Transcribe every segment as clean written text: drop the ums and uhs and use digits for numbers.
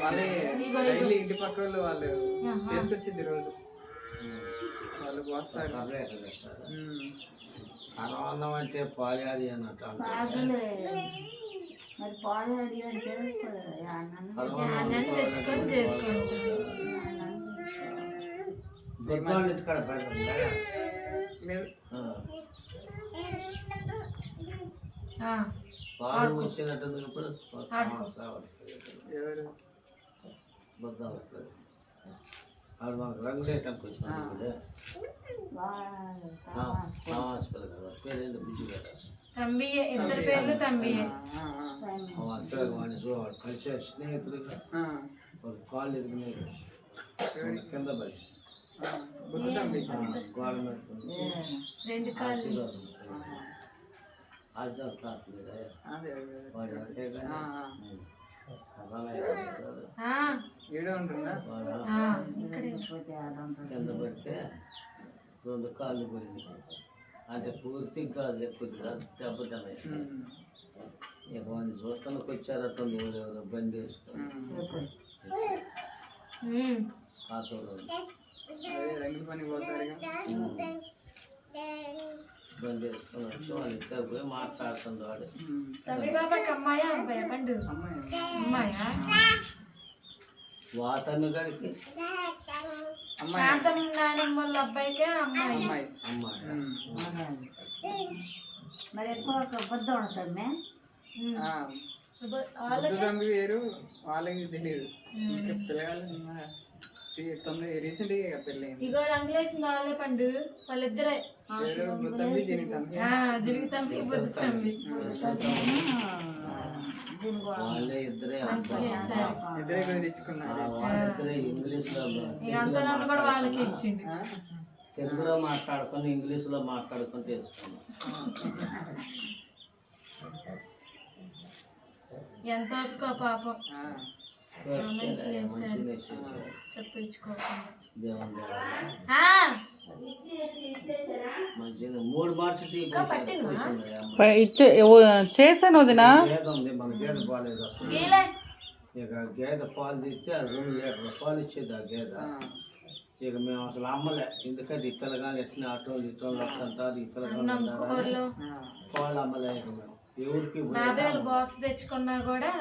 వాళ్ళే డైలీ ఇంటి పక్క వాళ్ళు తీసుకొచ్చింది రోజు వాళ్ళు పోస్తారు. అన్నం అంటే పాలి అన్నట్టు మరి పాలాడి అంటే తెచ్చుకొని చేసుకుంటాం. పాలు వచ్చినట్టుంది ఇప్పుడు వాడు మాకు రంగులు వేయటానికి వచ్చినాడు పేరు బుజ్జి కదా తంబియే, ఇద్దరు పేర్లు తంబియే. కలిసి స్నేహితులుగా ఒక కాళ్ళు ఎదిగినాయి కింద పడి గోడ రెండు కాళ్ళు కింద పడితే రెండు కాళ్ళు పోయింది అంటే పూర్తి కాదు కొద్దిగా దెబ్బతిన్నాయి. ఇక వాళ్ళు చూడటానికి వచ్చారట్టుంది ఎవరెవరు బండి వేసుకొని బండి వేసుకొని వచ్చి వాళ్ళు ఇద్దరు పోయి మాట్లాడుతుంది వాడు. వాతమ్మి గడికి అబ్బాయికే అమ్మాయి. మరి ఎక్కువ బద్ద ఉంటుంది తంబి వేరు వాళ్ళకి తెలియదు. పిల్లగాళ్ళు రీసెంట్గా పెళ్ళి ఇగో రంగులేసిన వాళ్ళే పండు వాళ్ళిద్దరే జిలుగు తంబి బొద్దు తంబి వాళ్ళే ఇద్దరే ఇంగ్లీష్ లో కూడా వాళ్ళకి ఇచ్చిండు. తెలుగులో మాట్లాడుకొని ఇంగ్లీష్లో మాట్లాడుకొని తెలుసుకున్నాం. ఎంత ఓపికో పాపం చెప్పించుకోకుండా చేశాను వదినా. మన గేదె బాగాలేదు ఇక గేదె పాలు తీస్తే 2 లీటర్ల పాలు ఇచ్చేది ఆ గేదె. ఇక మేము అసలు అమ్మలే, ఎందుకంటే ఈ పిల్లగాని ఎట్లా అటు ఇటు వస్తుంటారు. ఈ పిల్లగాని పాలు అమ్మలే. ఇక మేము ఎవరికి బాక్స్ తెచ్చుకున్నా కూడా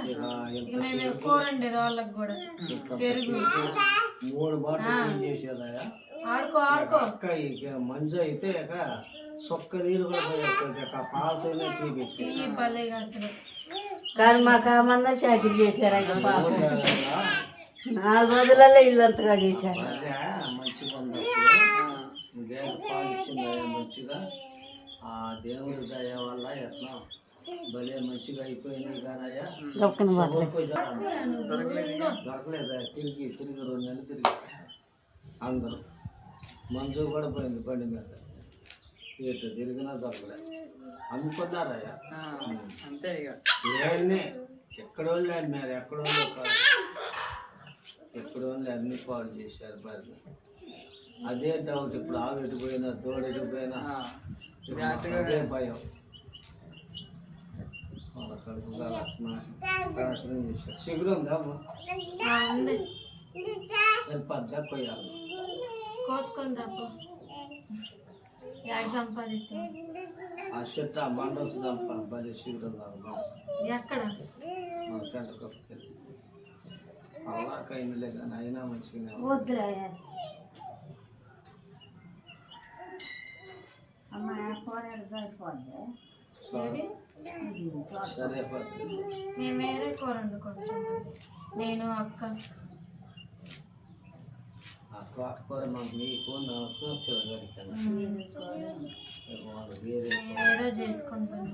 కూర ఉండేది వాళ్ళకి కూడా 3 బాటిల్ చేసేదయా అక్క. ఇక మంజు అయితే ఇక సొక్క నీళ్ళు కూడా పోయేస్తుంది. ఇక పాలతోనే తీపి అసలు. కానీ మాకు ఆ మంది చాకరీ చేశారు. 4 రోజులలో ఇల్లంతగా చేశారు. మంచిగా ఉంది గేదె పాలు ఇచ్చింది మంచిగా. ఆ దేవుడి దయ వల్ల ఎట్లా భలే మంచిగా అయిపోయినాయి. కానయ్యా దొరకలేదా? తిరిగి 2 నెలలు తిరిగి అందరూ. మంజు కూడా పోయింది బండి మీద, ఎటు తిరిగినా దొరకలేదు. అమ్ముకున్నారయ్యా అంతే. ఇక ఏమన్నీ ఎక్కడో లేదు మీరు ఎక్కడో కాదు, ఎక్కడో అన్ని పాడు చేశారు బరి. అదే డౌట్ ఇప్పుడు ఆవిటి పోయినా తోడెటు పోయినా అదే భయం. వాళ్ళ కడుపు నాశనం చేశారు. శిబిరం ఉందా సరిపద్దా పోయాలి కోసుకొని రాపో సంపాదిస్తాం. ఆ చెట్టు ఆ బండ వచ్చిందమ్మా భలే శిబిరం ఎక్కడ మన పెంట కప్పుకెళ్ళి అలాకైందిలే కానీ అయినా మంచిగా సరే. మేము వేరే కూర వండుకుంటాం నేను అక్క. కూర మాకు నీకు నాకు పిల్లగాడికి వేరే చేసుకుంటాం.